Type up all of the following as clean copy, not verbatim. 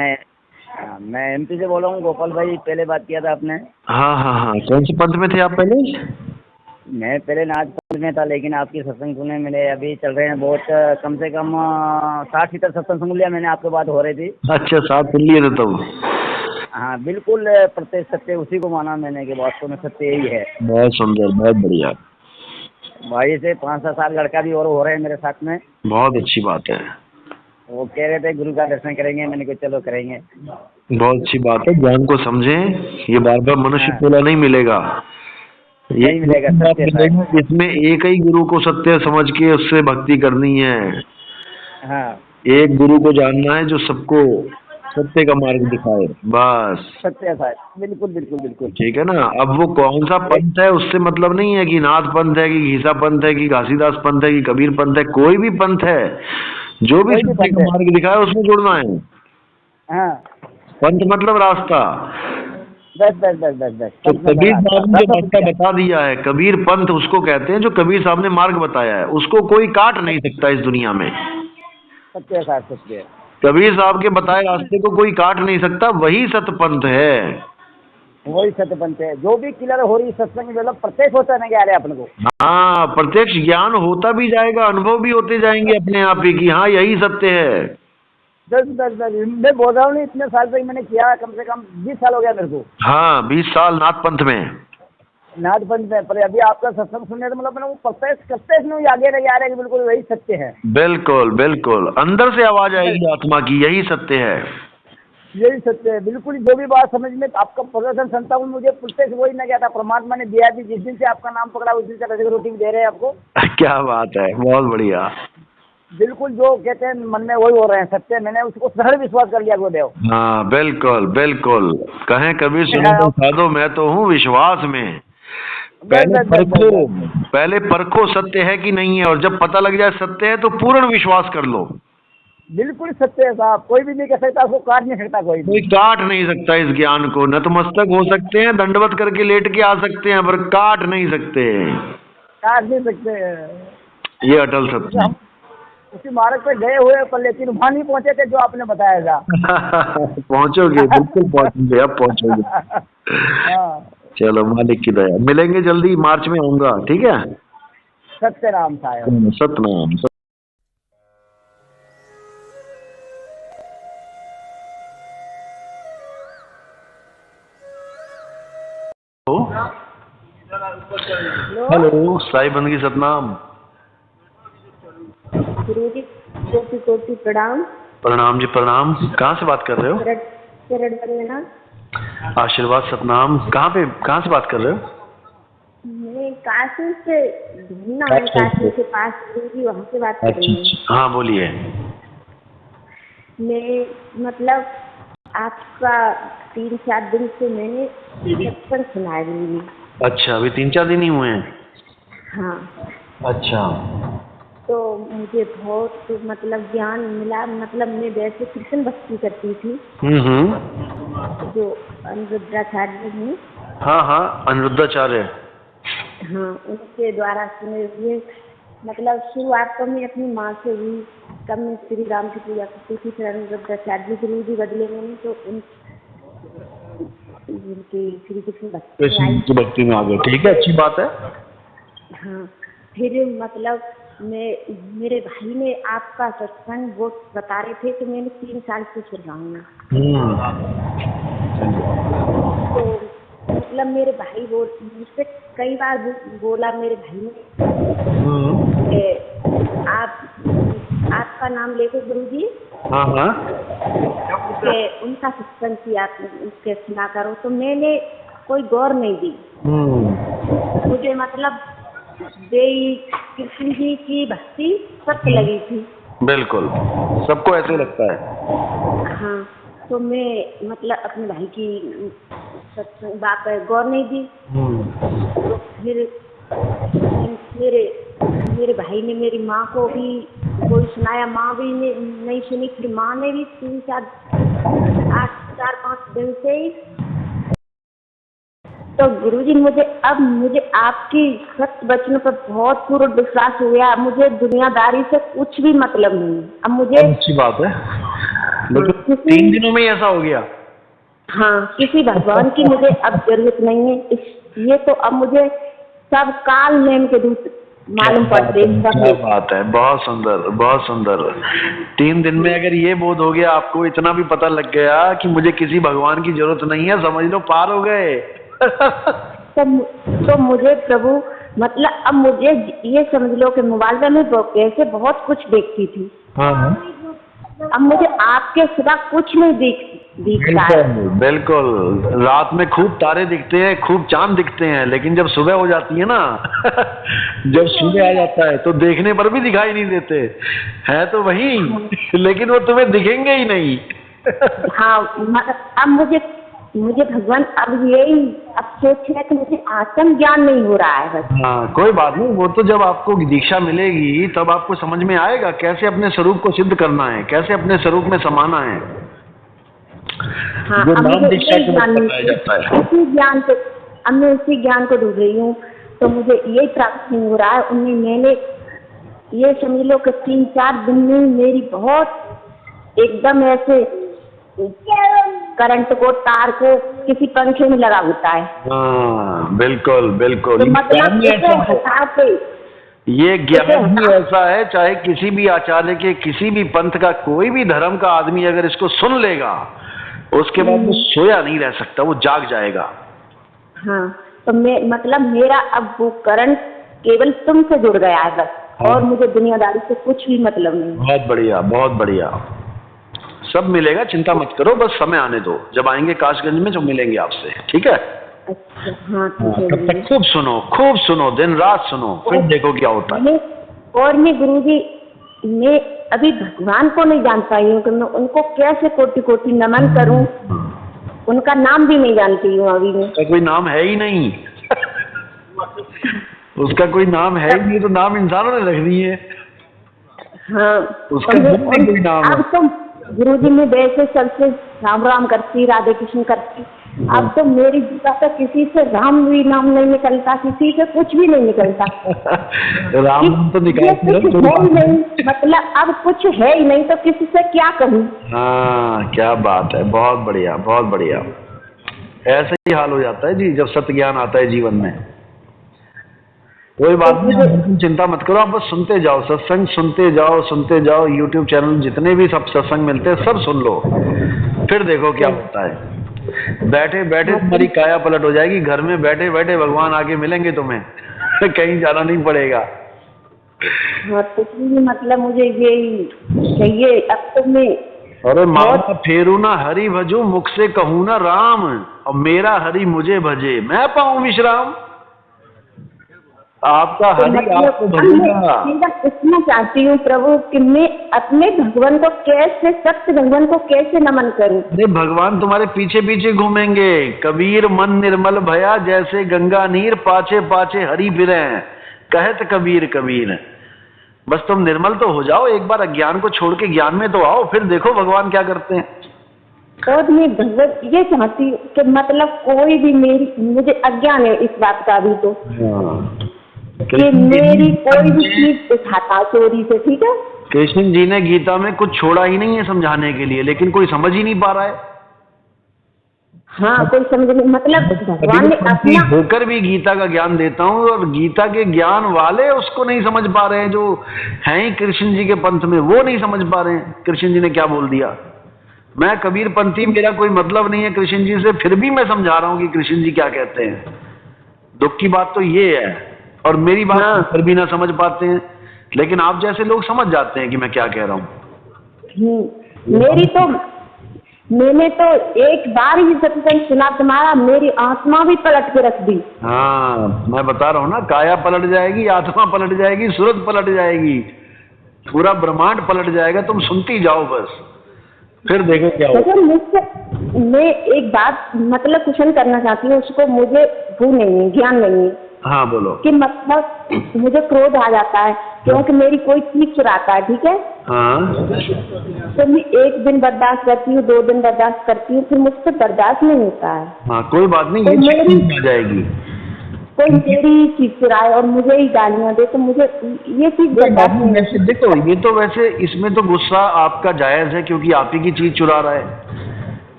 मैं एमपी से बोल रहा हूँ गोपाल भाई, पहले बात किया था आपने। हाँ हाँ हाँ, कौन से पंथ में थे आप पहले? मैं पहले नाथ पंथ में था, लेकिन आपकी सत्संग सुने मेरे अभी चल रहे हैं बहुत, कम से कम 60 सीटर सत्संग सुन लिया मैंने, आपके बात हो रही थी। अच्छा, साथ सुन लिए थे तब। हाँ बिल्कुल, प्रत्येक सत्य उसी को माना मैंने कि वास्तव में सत्य यही है। बहुत सुंदर, बहुत बढ़िया। भाई से 5-7 साल लड़का भी और हो रहे हैं मेरे साथ में। बहुत अच्छी बात है। वो कह रहे थे गुरु का दर्शन करेंगे, मैंने कहा चलो करेंगे। बहुत अच्छी बात है, ज्ञान को समझें। ये बार बार मनुष्य हाँ, बोला नहीं मिलेगा। ये नहीं मिलेगा बात सत्य मिलेगी साहब। जिसमें एक ही गुरु को सत्य समझ के उससे भक्ति करनी है। हाँ, एक गुरु को जानना है जो सबको सत्य का मार्ग दिखाए, बस। सत्य साहब, बिल्कुल बिल्कुल बिल्कुल। ठीक है ना। अब वो कौन सा पंथ है उससे मतलब नहीं है कि नाथ पंथ है कि घीसा पंथ है कि घासीदास पंथ है कि कबीर पंथ है। कोई भी पंथ है, जो भी कोई भी सत्य पंथ का है। मार्ग दिखाए उसमें जुड़ना है। हाँ, पंथ मतलब रास्ता। बस बस बस बस बस, तो पंथ मतलब कबीर रास्ता, साहब ने जो रास्ता रास्ता दिख बता दिया है, कबीर पंथ उसको कहते हैं जो कबीर साहब ने मार्ग बताया है, उसको कोई काट नहीं सकता इस दुनिया में। सत्य साहब, सत्य। कबीर साहब के बताए रास्ते को कोई काट नहीं सकता, वही सतपंथ है। वही सत्य पंथ है, जो भी क्लियर हो रही सत्संग मतलब प्रत्येक होता है ना क्या रहे अपन को। हाँ, प्रत्यक्ष ज्ञान होता भी जाएगा, अनुभव भी होते जाएंगे अपने आप ही कि हाँ यही सत्य है। बस बस बस, मैं बोल रहा हूँ नहीं, इतने साल तक मैंने किया, कम से कम 20 साल हो गया मेरे को हाँ, 20 साल नाथ पंथ में। नाथ पंथ में। पर अभी आपका सत्संग सुनने तो मतलब मैंने वो प्रत्येक प्रत्येक में आगे रह रहे हैं कि बिल्कुल वही सत्य है। बिल्कुल बिल्कुल, अंदर से आवाज बस, आएगी आत्मा की, यही सत्य है। यही सत्य है बिल्कुल। जो भी बात समझ में आपका प्रदर्शन संतावन मुझे प्रत्यक्ष वही ना, क्या था परमात्मा ने दिया भी, जिस दिन से आपका नाम पकड़ा उस दिन से रजक रोटी भी दे रहे हैं आपको। क्या बात है, बहुत बढ़िया। बिल्कुल, जो कहते हैं मन में वही हो रहे हैं सत्य, मैंने उसको दृढ़ विश्वास कर लिया गुरुदेव। हाँ बिल्कुल बिल्कुल, कहें कबीर सुनो तो हाँ, साधो मैं तो हूँ विश्वास में। बस पहले बस बस बस परखो, बस। पहले परखो सत्य है कि नहीं है, और जब पता लग जाए सत्य है तो पूर्ण विश्वास कर लो। बिल्कुल सत्य है साहब, कोई भी नहीं कह सकता, उसको काट नहीं सकता कोई भी। कोई काट नहीं सकता इस ज्ञान को। नतमस्तक हो सकते हैं, दंडवत करके लेट के आ सकते हैं, पर काट नहीं सकते। काट नहीं सकते। ये अटल क्योंकि सत्य हम उसी मार्ग पे गए हुए पर लेकिन वहां नहीं पहुंचे थे जो आपने बताया था। है। पहुंचोगे, बिल्कुल पहुंचोगे, अब पहुंचोगे। हाँ, चलो, मालिक की दया, मिलेंगे जल्दी, मार्च में आऊंगा, ठीक है। सत्य राम साहब। सतनाम। हेलो हेलो, साई बंदगी सतनाम। गुरु जी, कोटि कोटि प्रणाम। प्रणाम जी प्रणाम। कहाँ से बात कर रहे हो? शरण वंदना। आशीर्वाद सतनाम। कहाँ से बात कर रहे हो? मैं काशी से ढूंढना है, काशी के पास गुरु जी, वहाँ से बात कर रही हूँ। अच्छा, हाँ बोलिए। मैं मतलब आपका 3-4 दिन से मैंने सत्संग सुना है गुरु जी। अच्छा, अभी 3-4 दिन ही हुए हैं? हाँ, अच्छा। तो मुझे बहुत मतलब ज्ञान मिला। मतलब मैं वैसे कृष्ण भक्ति करती थी, जो अनिरुद्धाचार्य हैं। हाँ हाँ, अनिरुद्धाचार्य। हाँ, उनके द्वारा सुने हुए। मतलब शुरुआत तो मैं अपनी माँ से भी कम में श्री राम की पूजा करती थी, फिर अनिरुद्धाचार्य गुरु जी बदले मैंने, तो उनकी श्री कृष्ण भक्ति में आई। कृष्ण की भक्ति में आ गए, ठीक है, अच्छी बात है। हाँ, फिर मतलब मेरे भाई ने आपका सत्संग वो बता रहे थे, तो मैंने 3 साल से सुन रहा हूँ। तो मतलब मेरे भाई मुझसे कई बार बोला मेरे भाई ने, आपका नाम लेके गुरु जी, हाँ हाँ, उनका सत्संग किया, उसके सुना करो। तो मैंने कोई गौर नहीं दी। मुझे मतलब कृष्ण जी की भक्ति सत्य लगी थी। बिल्कुल, सबको ऐसे लगता है। हाँ, तो मैं मतलब अपने भाई की बात पर गौर नहीं दी। तो फिर मेरे भाई ने मेरी माँ को भी कोई सुनाया, माँ भी नहीं सुनी। फिर माँ ने भी 4-5 दिन से ही। तो गुरुजी मुझे आपकी सत्य वचनों पर बहुत पूर्ण विश्वास हुआ। मुझे दुनियादारी से कुछ भी मतलब नहीं। अब मुझे अच्छी बात है। लेकिन 3 दिनों में ही ऐसा हो गया। हाँ, किसी भगवान की मुझे अब जरूरत नहीं है। ये तो अब मुझे सब काल नेम के दूत मालूम पड़ते क्या सब। बात है, बहुत सुंदर, बहुत सुंदर। 3 दिन में अगर ये बोध हो गया आपको, इतना भी पता लग गया कि मुझे किसी भगवान की जरूरत नहीं है, समझ लो पार हो गए। तो मुझे प्रभु मतलब अब मुझे ये समझ लो कि मोबाइल में कैसे बहुत कुछ देखती थी। हाँ, अब मुझे आपके सिवा कुछ नहीं दिखता है। बिल्कुल। रात में खूब तारे दिखते हैं, खूब चांद दिखते हैं, लेकिन जब सुबह हो जाती है ना जब सुबह आ जाता है तो देखने पर भी दिखाई नहीं देते है, तो वही लेकिन वो तुम्हें दिखेंगे ही नहीं। हाँ, अब मुझे भगवान अब यही अब सोच है कि मुझे आत्म ज्ञान नहीं हो रहा है बस। हाँ, कोई बात नहीं, वो तो जब आपको दीक्षा मिलेगी तब आपको समझ में आएगा कैसे अपने स्वरूप को सिद्ध करना है, कैसे अपने स्वरूप में समाना है। हाँ, जो अब नाम मुझे दीक्षा यही के ज्ञान बताया जाता है। अब मैं उसी ज्ञान को ढूंढ रही हूँ, तो मुझे यही प्राप्त नहीं हो रहा है। उन्हें मैंने ये समझ लो कि 3-4 दिन में मेरी बहुत एकदम ऐसे करंट को तार को किसी पंखे में लगा होता है। हाँ, बिल्कुल बिल्कुल। तो मतलब इसे हटा के ये ज्ञान ही ऐसा है, चाहे किसी भी आचार्य के, किसी भी पंथ का, कोई भी धर्म का आदमी अगर इसको सुन लेगा उसके बाद वो सोया नहीं रह सकता, वो जाग जाएगा। हाँ, तो मैं मतलब मेरा अब वो करंट केवल तुमसे जुड़ गया है बस, और मुझे दुनियादारी से कुछ भी मतलब नहीं। बहुत बढ़िया, बहुत बढ़िया। सब मिलेगा, चिंता मत करो, बस समय आने दो। जब आएंगे काशगंज में जो मिलेंगे आपसे, ठीक है? अच्छा, हाँ ठीक है। तब तक खूब सुनो, दिन रात सुनो, फिर देखो क्या होता है। मैं गुरुजी, मैं अभी भगवान को नहीं जान पाई हूँ कि मैं उनको कैसे कोटि कोटि नमन करूँ। उनका नाम भी नहीं जानती हूँ अभी मैं। उसका कोई नाम है ही नहीं उसका कोई नाम है ही नहीं, तो नाम इंसानों ने रख दिए। हाँ, उसका कोई नाम है। अब तो गुरुजी मैं वैसे सबसे राम राम करती, राधे कृष्ण करती। अब तो मेरी जीवा पे किसी से राम भी नाम नहीं निकलता, किसी से कुछ भी नहीं निकलता। राम तो निकालते कुछ है ही नहीं, मतलब अब कुछ है ही नहीं, तो किसी से क्या कहूँ। हाँ, क्या बात है, बहुत बढ़िया, बहुत बढ़िया। ऐसे ही हाल हो जाता है जी जब सत्य ज्ञान आता है जीवन में। कोई बात नहीं, चिंता मत करो, आप बस सुनते जाओ, सत्संग सुनते जाओ। यूट्यूब चैनल जितने भी सब सत्संग मिलते हैं सब सुन लो, फिर देखो क्या होता है। बैठे बैठे तुम्हारी काया पलट हो जाएगी। घर में बैठे बैठे भगवान आके मिलेंगे तुम्हें कहीं जाना नहीं पड़ेगा। हाँ, तो मतलब मुझे यही चाहिए अब तो मैं। अरे मामा फेरू ना हरि भजू, मुख से कहूँ ना राम, और मेरा हरि मुझे भजे, मैं पाऊँ विश्राम। आपका हरि आपको भजेगा। मैं इतना चाहती हूँ प्रभु कि मैं अपने भगवान को कैसे, सत्य भगवान को कैसे नमन करूँ। अरे भगवान तुम्हारे पीछे पीछे घूमेंगे। कबीर मन निर्मल भया, जैसे गंगा नीर, पाछे पाछे हरि फिरे, कहत कबीर कबीर। बस तुम निर्मल तो हो जाओ, एक बार अज्ञान को छोड़ के ज्ञान में तो आओ, फिर देखो भगवान क्या करते हैं। और मैं भगवत ये चाहती हूँ कि मतलब कोई भी मुझे अज्ञान है इस बात का भी, तो कि मेरी कोई भी चीज उठाता चोरी से, ठीक है। कृष्ण जी ने गीता में कुछ छोड़ा ही नहीं है समझाने के लिए, लेकिन कोई समझ ही नहीं पा रहा है। हाँ, कोई समझ नहीं, मतलब भगवान ने अपना होकर भी गीता का ज्ञान देता हूँ, और गीता के ज्ञान वाले उसको नहीं समझ पा रहे हैं, जो हैं ही कृष्ण जी के पंथ में, वो नहीं समझ पा रहे हैं कृष्ण जी ने क्या बोल दिया। मैं कबीर पंथी, मेरा कोई मतलब नहीं है कृष्ण जी से, फिर भी मैं समझा रहा हूँ कि कृष्ण जी क्या कहते हैं। दुख की बात तो ये है, और मेरी बात फिर भी ना समझ पाते हैं, लेकिन आप जैसे लोग समझ जाते हैं कि मैं क्या कह रहा हूँ। मैंने तो एक बार ही सत्संग सुना तुम्हारा, मेरी आत्मा भी पलट के रख दी। हाँ, मैं बता रहा हूँ ना, काया पलट जाएगी, आत्मा पलट जाएगी, सूरत पलट जाएगी, पूरा ब्रह्मांड पलट जाएगा। तुम सुनती जाओ बस, फिर देखो क्या होगा। मैं एक बात मतलब क्वेश्चन करना चाहती हूँ, उसको मुझे वो नहीं है, ज्ञान नहीं है। हाँ बोलो। कि मतलब मुझे क्रोध आ जाता है क्योंकि मेरी कोई चीज चुराता है, ठीक है। हाँ, तो मैं 1 दिन बर्दाश्त करती हूँ, 2 दिन बर्दाश्त करती हूँ, फिर मुझसे बर्दाश्त नहीं होता है। हाँ, कोई बात नहीं, तो ये मेरी आ जाएगी। कोई मेरी चीज चुराए और मुझे ही गालियां दे तो मुझे ये चीज बर्दाश्त नहीं है। देखो ये तो वैसे इसमें तो गुस्सा आपका जायज है क्योंकि आप ही की चीज चुरा रहा है,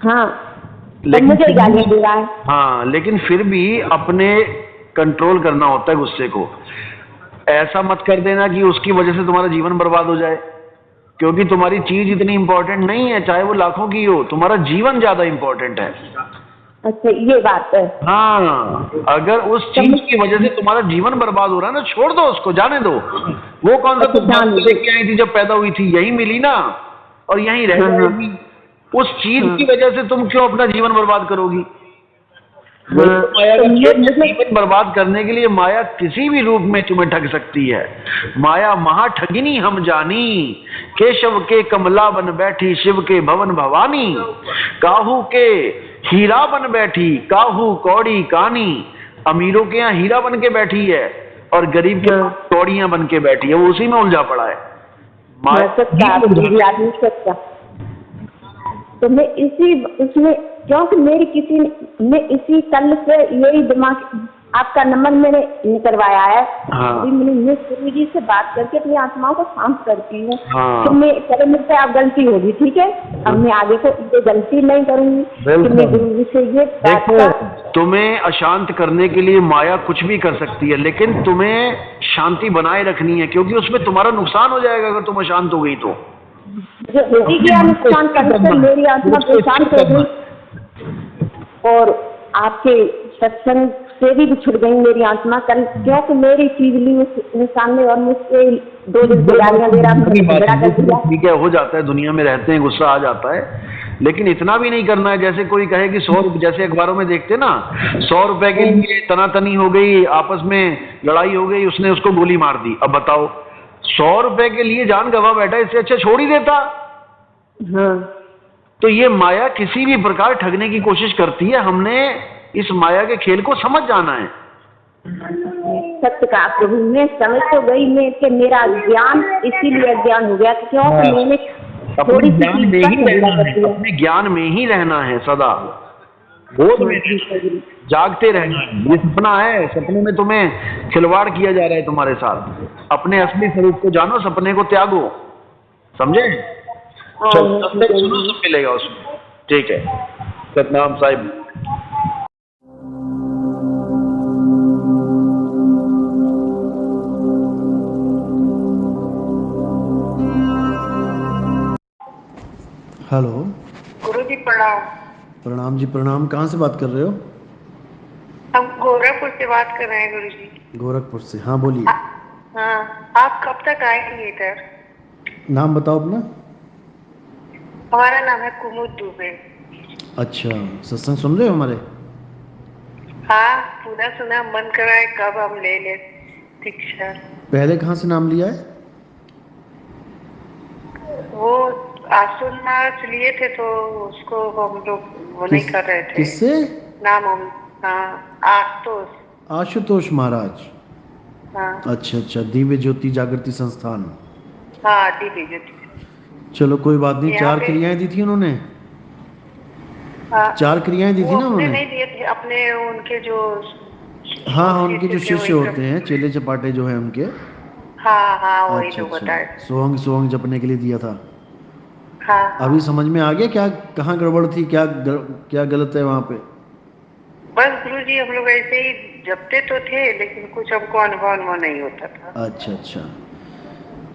हाँ, लेकिन मुझे ही गालियां दे रहा है। हाँ, लेकिन फिर भी अपने कंट्रोल करना होता है गुस्से को। ऐसा मत कर देना कि उसकी वजह से तुम्हारा जीवन बर्बाद हो जाए, क्योंकि तुम्हारी चीज इतनी इंपॉर्टेंट नहीं है, चाहे वो लाखों की हो, तुम्हारा जीवन ज्यादा इंपॉर्टेंट है। अच्छा, ये बात है। हाँ, अगर उस चीज की वजह से तुम्हारा जीवन बर्बाद हो रहा है ना, छोड़ दो उसको, जाने दो। वो कौन सा तुम लेके आई थी जब पैदा हुई थी, यही मिली ना और यही रह जाएगी। उस चीज की वजह से तुम क्यों अपना जीवन बर्बाद करोगी? माया का जीवन बर्बाद करने के लिए माया किसी भी रूप में तुम्हें ठग सकती है। माया महाठगिनी हम जानी, केशव के कमला बन बैठी, शिव के भवन भवानी, काहू के हीरा बन बैठी, काहू कौड़ी कानी। अमीरों के यहाँ हीरा बन के बैठी है और गरीब के कौड़ियां बन के बैठी है, वो उसी में उलझा पड़ा है। सच्चा तो मैं इसी उसमें, क्योंकि मेरी किसी ने इसी कल से यही दिमाग, आपका नंबर मैंने निकलवाया है। हाँ। अभी मैं गुरु जी से बात करके अपनी आत्माओं को शांत करती हूँ। हाँ। तो मैं चलो मुझसे आप गलती होगी, ठीक है, अब मैं आगे को ये गलती नहीं करूंगी कि मैं गुरु जी से ये बात का। तुम्हें अशांत करने के लिए माया कुछ भी कर सकती है, लेकिन तुम्हें शांति बनाए रखनी है, क्योंकि उसमें तुम्हारा नुकसान हो जाएगा अगर तुम अशांत हो गई तो। जो होगी क्या नुकसान करने से मेरी आत्मा परेशान हो गई और आपके सत्संग से भी छुट गई मेरी आत्मा कल, क्योंकि मेरी चीज ली उस इंसान ने और मुझसे 2 दिन से गालियां दे रहा। ठीक है, हो जाता है, दुनिया में रहते हैं, गुस्सा आ जाता है, लेकिन इतना भी नहीं करना है। जैसे कोई कहे कि 100 रुपये, जैसे अखबारों में देखते ना, 100 रुपए के लिए तनातनी हो गई, आपस में लड़ाई हो गई, उसने उसको गोली मार दी। अब बताओ, 100 रुपए के लिए जान गवा बैठा, इससे अच्छा छोड़ ही देता। हाँ। तो ये माया किसी भी प्रकार ठगने की कोशिश करती है, हमने इस माया के खेल को समझ जाना है। सत्य का प्रभु, मैं समझ तो गई, मैं कि मेरा ज्ञान इसीलिए ज्ञान हो गया क्योंकि मैंने थोड़ी सी ज्ञान में ही रहना है, अपने ज्ञान में ही रहना है, सदा बोध में जागते रहना है। ये सपना है, सपने में तुम्हें खिलवाड़ किया जा रहा है तुम्हारे साथ। अपने असली स्वरूप को जानो, सपने को त्यागो, समझे? चलो, सुनो, सब मिलेगा उसमें, ठीक है। सतनाम साहिब। हेलो। गुरु जी प्रणाम। प्रणाम जी, प्रणाम। कहाँ से बात कर रहे हो? हम गोरखपुर से बात कर रहे हैं गुरु जी। गोरखपुर से, हाँ बोलिए। हाँ, आप कब तक आएंगे इधर? नाम बताओ अपना। हमारा नाम है कुमुद दुबे। अच्छा, सत्संग सुन रहे हो हमारे? हाँ, पूरा सुना, मन कर रहा है कब हम ले ले दीक्षा। पहले कहाँ से नाम लिया है? वो आसुन मास लिए थे तो उसको हम लोग वो नहीं कर रहे थे। किससे? नाम हम, हाँ, आशुतोष। आशुतोष महाराज। हाँ। अच्छा अच्छा, दिव्य ज्योति जागृति संस्थान। हाँ, दिव्य ज्योति। चलो कोई बात नहीं। यहाँ 4 पे- क्रियाएं दी थी उन्होंने। हाँ, 4 क्रियाएं दी थी वो ना अपने उन्होंने। नहीं दिए थे, अपने उनके जो हाँ हाँ, उनके जो शिष्य वही होते हैं, चेले चपाटे जो है उनके। हाँ हाँ, वही अच्छा जो बताए। अच्छा, सोहंग सोहंग जपने के लिए दिया था। हाँ, अभी समझ में आ गया क्या कहाँ गड़बड़ थी, क्या गलत है वहाँ पे? बस गुरु जी हम लोग ऐसे ही जपते तो थे, लेकिन कुछ हमको अनुभव नहीं होता था। अच्छा अच्छा,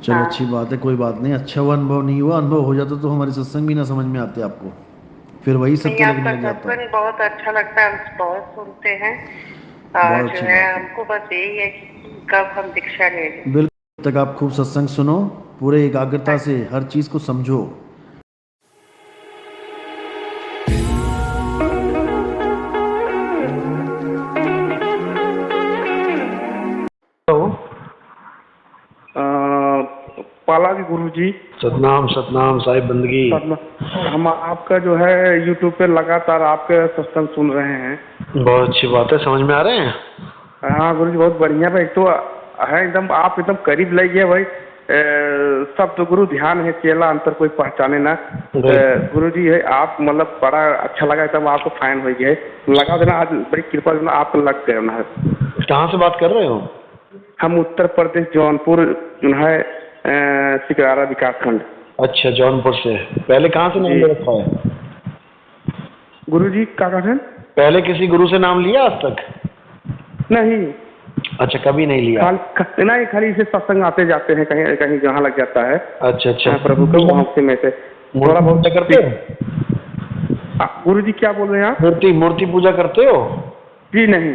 चलो हाँ। अच्छी बात है, कोई बात नहीं। अच्छा हुआ अनुभव नहीं हुआ, अनुभव हो जाता तो हमारे सत्संग भी ना समझ में आते आपको, फिर वही नहीं, सत्य लगने आपका लग जाता। सत्संग बहुत अच्छा लगता है, हम बहुत सुनते हैं। बहुत और अच्छी जो है बात है। हमको बस यही है कि कब हम दीक्षा ले लें। बिल्कुल, तक आप खूब सत्संग सुनो, पूरे एकाग्रता से हर चीज को समझो। पाला जी गुरु जी। सतनाम सतनाम साहिब बंदगी। हम आपका जो है यूट्यूब पे लगातार आपके सत्संग सुन रहे हैं। बहुत अच्छी बात है, समझ में आ रहे हैं। हाँ गुरु जी, बहुत बढ़िया भाई। तो है एकदम, आप एकदम करीब लग गए भाई। शब्द गुरु ध्यान है चेला अंतर कोई पहचाने ना। गुरु जी है आप मतलब बड़ा अच्छा लगा तब आपको फाइन हो गया लगा देना आज बड़ी कृपा देना आपको लग गया ना। कहाँ से बात कर रहे हो? हम उत्तर प्रदेश जौनपुर जो है सिकरारा विकास खंड। अच्छा, जौनपुर से। पहले कहाँ से नाम ले रखा है? गुरु जी क्या कहते हैं? पहले किसी गुरु से नाम लिया आज तक? नहीं। अच्छा, कभी नहीं लिया? नहीं, खाली इसे सत्संग आते जाते हैं कहीं कहीं जहाँ लग जाता है। अच्छा अच्छा। प्रभु को वहाँ से में से थोड़ा बहुत करते हो? गुरु जी क्या बोल रहे हैं आप? मूर्ति पूजा करते हो? जी नहीं।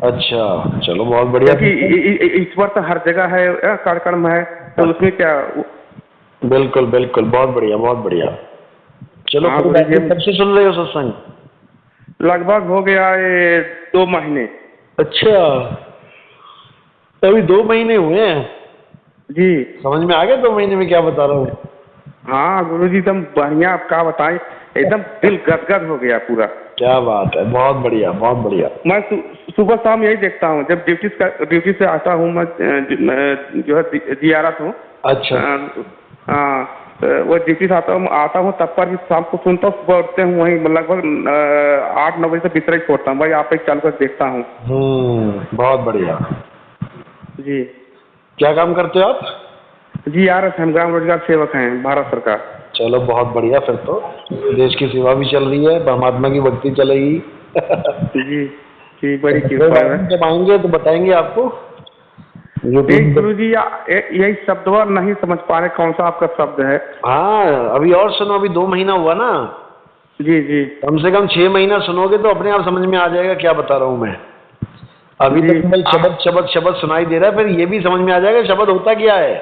अच्छा, चलो बहुत बढ़िया। ईश्वर तो हर जगह है, कार्यक्रम है, तो उसमें क्या। बिल्कुल बिल्कुल, बहुत बढ़िया बहुत बढ़िया। चलो, कब से सुन रहे हो सत्संग? लगभग हो गया ये 2 महीने। अच्छा, अभी 2 महीने हुए हैं? जी। समझ में आ गया 2 महीने में क्या बता रहा हूँ? हाँ गुरु जी एकदम बढ़िया, आप क्या बताएं, एकदम दिल गदगद हो गया पूरा। क्या बात है, बहुत बढ़िया बहुत बढ़िया। मैं सुबह शाम यही देखता हूँ, जब ड्यूटी से आता हूँ मैं जो है DRS हूँ। अच्छा। हाँ, वो ड्यूटी से आता हूँ तब पर भी शाम को सुनता हूँ, सुबह उठते हूँ वहीं लगभग 8-9 बजे से बिस्तर ही छोड़ता हूँ भाई, आप एक चालू कर देखता हूँ। बहुत बढ़िया जी। क्या काम करते हो आप? GRS हम ग्राम रोजगार सेवक हैं, भारत सरकार। चलो बहुत बढ़िया, फिर तो देश की सेवा भी चल रही है, परमात्मा की भक्ति चलेगी। जी जी, बड़ी कृपा है। जब आएंगे तो बताएंगे आपको। गुरु जी यही शब्द नहीं समझ पा रहे कौन सा आपका शब्द है। हाँ, अभी और सुनो, अभी 2 महीना हुआ ना। जी जी। कम से कम 6 महीना सुनोगे तो अपने आप समझ में आ जाएगा क्या बता रहा हूँ मैं। अभी तो केवल शब्द शब्द शब्द सुनाई दे रहा है, फिर ये भी समझ में आ जाएगा शब्द होता क्या है।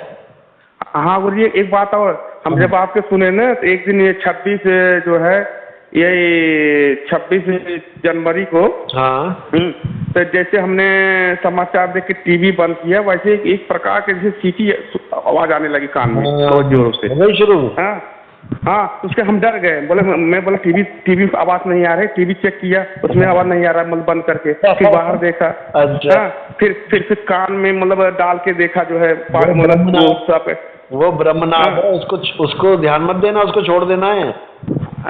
हाँ गुरु जी, एक बात और, हम जब आपके सुने ना तो एक दिन ये 26 जो है ये 26 जनवरी को। हाँ। तो जैसे हमने समाचार देख के टीवी बंद किया, वैसे एक प्रकार के जैसे सीटी आवाज आने लगी कान में बहुत जोर से। वही शुरू। हाँ हाँ, उसके हम डर गए, बोले मैं बोला टीवी आवाज नहीं आ रही, टीवी चेक किया उसमें आवाज नहीं आ रहा, मतलब बंद करके फिर बाहर देखा। अच्छा। फिर कान में मतलब डाल के देखा जो है मतलब वो ब्रह्मनाभ है, उसको ध्यान मत देना, उसको छोड़ देना है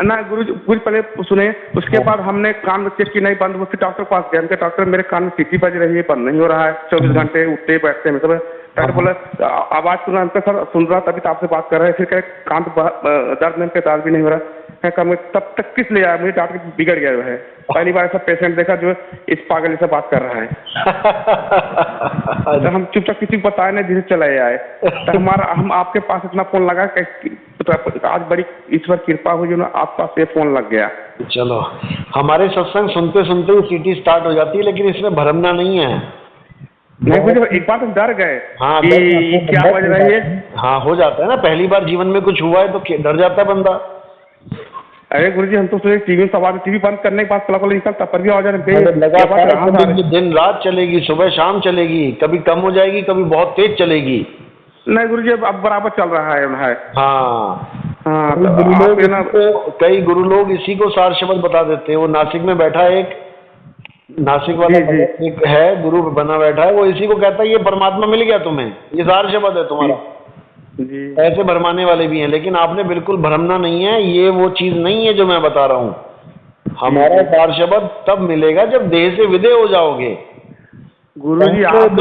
ना। गुरु पहले सुने, उसके बाद हमने कान में चेक की, नहीं बंद। फिर डॉक्टर पास गए, उनके डॉक्टर मेरे कान में सीटी बज रही है, बंद नहीं हो रहा है, 24 घंटे उठते बैठते मतलब। डॉक्टर बोला आवाज सुना सर, सुन रहा तभी तो आपसे बात कर रहे हैं। फिर कहे कान तो दर्द में दर्द भी नहीं हो रहा है। तब तक किस ले आया, मुझे डॉक्टर बिगड़ गया है। पहली बार ऐसा पेशेंट देखा जो इस पागल से बात कर रहा है। तो हम चुपचाप किसी को बताए नहीं, धीरे चले आए। तो हम आपके पास इतना फोन लगा, आज बड़ी ईश्वर कृपा हुई जो ना आप पास ये फोन लग गया। चलो, हमारे सत्संग सुनते सुनते ही सीटी स्टार्ट हो जाती है, लेकिन इसमें भरमना नहीं है। नहीं मुझे एक बात हम डर गए। हाँ, कि क्या बज रही है। हाँ, हो जाता है ना, पहली बार जीवन में कुछ हुआ है तो डर जाता है बंदा। अरे गुरु जी, हम तो सोचे टीवी बंद करने के बाद पला निकलता पर भी आवाज दिन रात चलेगी, सुबह शाम चलेगी, कभी कम हो जाएगी, कभी बहुत तेज चलेगी। नहीं गुरु जी, अब बराबर चल रहा है। हाँ हाँ, कई गुरु लोग इसी को सार शब्द बता देते हैं। वो नासिक में बैठा एक नासिक वाला एक है गुरु बना बैठा है, वो इसी को कहता है ये परमात्मा मिल गया तुम्हें, ये सार शब्द है तुम्हारा। जी। ऐसे भरमाने वाले भी हैं, लेकिन आपने बिल्कुल भरमना नहीं है। ये वो चीज नहीं है जो मैं बता रहा हूँ। हमारा सार शब्द तब मिलेगा जब देह से विदे हो जाओगे। गुरु जी आप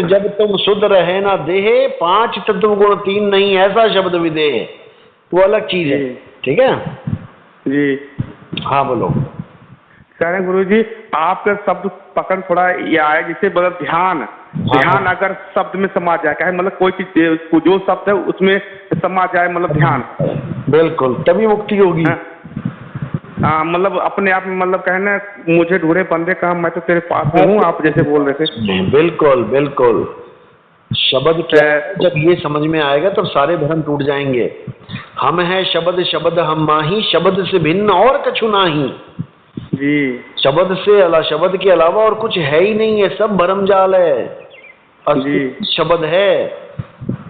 जब तुम शुद्ध रहे ना देह, 5 तत्व गुण 3 नहीं, ऐसा शब्द विदेह, वो अलग चीज है। ठीक है जी। हाँ बोलो। कह रहे गुरु जी, आपका शब्द पकड़ थोड़ा ये आए, जिसे मतलब ध्यान अगर शब्द में समा जाए, क्या मतलब कोई चीज जो शब्द है उसमें समा जाए, मतलब ध्यान, बिल्कुल तभी मुक्ति होगी। हाँ, मतलब अपने आप में मतलब कहना मुझे ढूंढे बंदे कहा, मैं तो तेरे पास में हूँ, आप जैसे बोल रहे थे। बिल्कुल बिल्कुल, शब्द क्या है, जब ये समझ में आएगा तब सारे भ्रम टूट जाएंगे। हम है शब्द, शब्द हम माही, शब्द से भिन्न और कछु नाही। जी। शब्द से शब्द के अलावा और कुछ है ही नहीं है, सब भरम जाल है। असली शब्द है।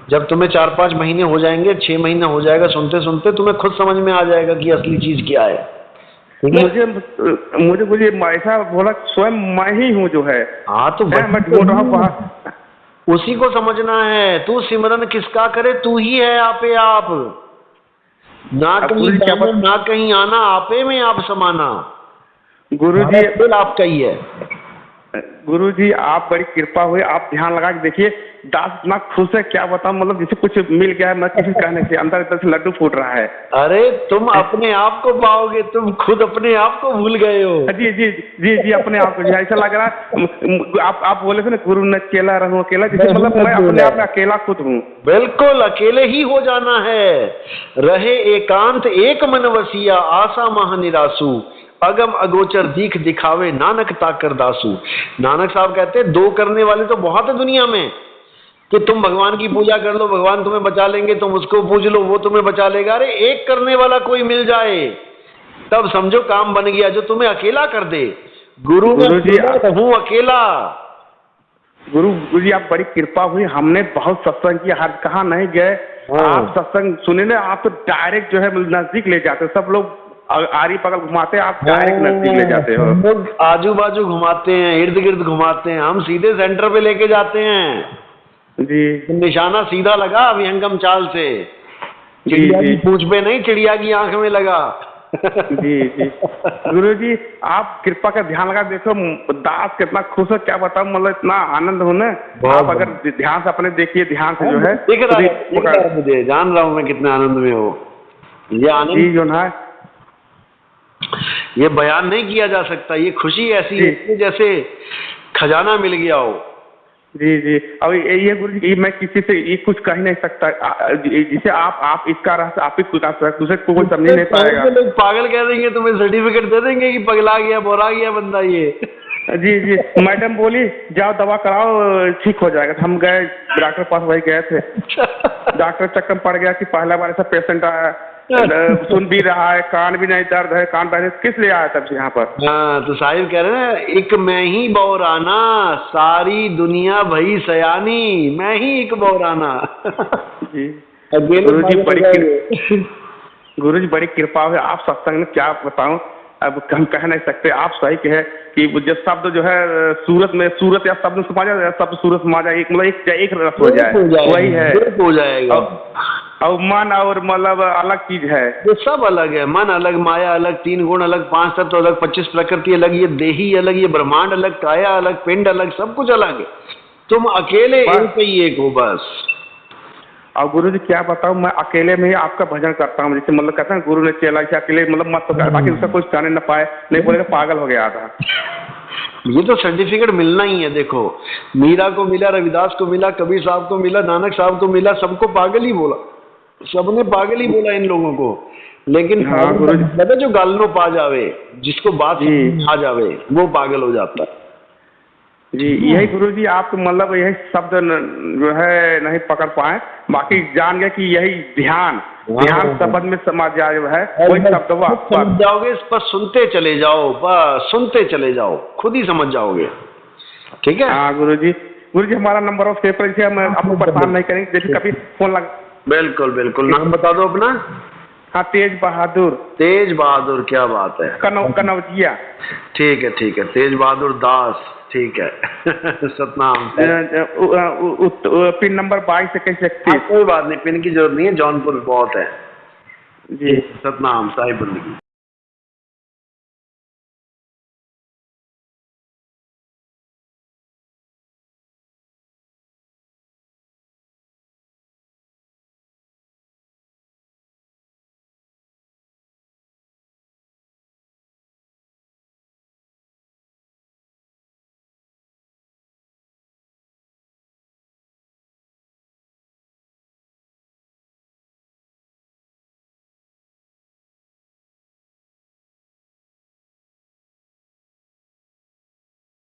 जब तुम्हें 4-5 महीने हो जाएंगे, 6 महीने हो जाएगा सुनते सुनते, तुम्हें खुद समझ में आ जाएगा कि असली चीज क्या है। मुझे ऐसा बोला स्वयं मैं ही हूँ जो है। हाँ तो मैं ढूंढ रहा हूँ उसी को समझना है। तू सिमरन किसका करे, तू ही है आपे आप, ना कहीं जाना ना कहीं आना, आपे में आप समाना। गुरुजी बिल आपका ही है। गुरुजी आप बड़ी कृपा हुई, आप ध्यान लगा के देखिए, दास इतना खुश है क्या बताऊं, मतलब जैसे कुछ मिल गया है, मैं किसी कहने से अंदर से लड्डू फूट रहा है। अरे तुम अपने आप को पाओगे, तुम खुद अपने आप को भूल गए हो। जी जी जी जी अपने आप को ऐसा लग रहा है। आप बोले थे ना गुरु ने अकेला रहूं अकेला, जैसे मतलब मैं अपने आप में अकेला खुद हूँ। बिल्कुल अकेले ही हो जाना है। रहे एकांत एक मन वसिया, आशा महा निरासु, अगम अगोचर दीख दिखावे, नानक ताकर दासु। नानक साहब कहते हैं दो करने वाले तो बहुत है दुनिया में, कि तुम भगवान की पूजा कर लो भगवान तुम्हें बचा लेंगे, तुम उसको पूज लो वो तुम्हें बचा लेगा। अरे एक करने वाला कोई मिल जाए तब समझो काम बन गया, जो तुम्हें अकेला कर दे। गुरु जी हूँ अकेला। गुरु जी आप बड़ी कृपा हुई, हमने बहुत सत्संग किया, हर कहाँ नहीं गए। आप सत्संग सुने ना, आप तो डायरेक्ट जो है नजदीक ले जाते, सब लोग आरी पगल घुमाते, आप डायरेक्ट नजदीक ले जाते हो। लोग आजू बाजू घुमाते हैं, इर्द गिर्द घुमाते हैं, हम सीधे सेंटर पे लेके जाते हैं जी। निशाना सीधा लगा विहंगम चाल से, चिड़िया की पूंछ पे नहीं, चिड़िया की आंख में लगा। जी जी गुरु जी आप कृपा का ध्यान लगा देखो, दास कितना खुश है क्या बताऊं, मतलब इतना आनंद हो ना। आप अगर ध्यान से अपने देखिए, ध्यान से जो है दिख रहा है मुझे, जान रहा हूं मैं कितने आनंद में हो। ये आनंद जी जो ना ये बयान नहीं किया जा सकता। ये खुशी ऐसी है जैसे खजाना मिल गया हो। जी जी अब ये गुरु जी मैं किसी से ये कुछ कह नहीं सकता, जिसे आप इसका रहस्य आप ही दूसरे को कोई समझ नहीं पाएगा। लोग पागल कह देंगे, तुम्हें सर्टिफिकेट दे देंगे कि पगला गया बोरा गया बंदा ये। जी जी मैडम बोली जाओ दवा कराओ ठीक हो जाएगा। हम गए डॉक्टर पास, वही गए थे, डॉक्टर चक्कर पड़ गया कि पहला बार ऐसा पेशेंट आया, सुन भी रहा है, कान भी नहीं दर्द है, कान बहने किस लिए आया तब से यहाँ पर। हाँ तो साहिब कह रहे हैं एक मैं ही बौराना, सारी दुनिया भई सयानी, मैं ही एक बौराना। जी गुरु जी बड़ी कृपा है, आप सत्संग में क्या बताऊं, अब हम कह नहीं सकते। आप सही कहे कि जो शब्द जो है सूरत में, सूरत या शब्द समा जाए, शब्द सूरत समा जाए, मतलब एक रस हो जाए, वही है हो जाएगा। और मन और मतलब अलग चीज है, ये सब अलग है। मन अलग, माया अलग, 3 गुण अलग, 5 तत्व अलग, 25 प्रकृति अलग, ये देही अलग, ये ब्रह्मांड अलग, काया अलग, पिंड अलग, सब कुछ अलग है। तुम अकेले एक ही एक हो बस। और गुरु जी क्या बताऊं, मैं अकेले में ही आपका भजन करता हूँ, जैसे मतलब कहते हैं गुरु ने चला कि अकेले मतलब मत तो बाकी उसका कुछ कहने न पाए, नहीं बोलेगा पागल हो गया था। ये तो सर्टिफिकेट मिलना ही है। देखो मीरा को मिला, रविदास को मिला, कबीर साहब को मिला, नानक साहब को मिला, सबको पागल ही बोला, सबने पागल ही बोला इन लोगों को। लेकिन हाँ गुरु जी पता जो गालनो पा जावे, जिसको बात आ जावे, वो पागल हो जाता है। जी यही गुरु जी आप मतलब यही शब्द जो है नहीं पकड़ पाए, बाकी जान गए कि यही ध्यान शब्द में समा जाए है, वही शब्द समझ जाओगे। बस सुनते चले जाओ, बस सुनते चले जाओ, खुद ही समझ जाओगे। ठीक है। हाँ गुरु जी हमारा नंबर ऑफ सेव पर, हम आपको परेशान नहीं करेंगे, जैसे कभी फोन लग। बिल्कुल बिल्कुल, नाम बता दो अपना। हाँ तेज बहादुर। तेज बहादुर, क्या बात है। कनौजिया। ठीक है, तेज बहादुर दास, ठीक है। सतनाम। Pin number 2231। कोई बात नहीं, पिन की जरूरत नहीं है, जौनपुर बहुत है जी। सतनाम साहिब बंदगी।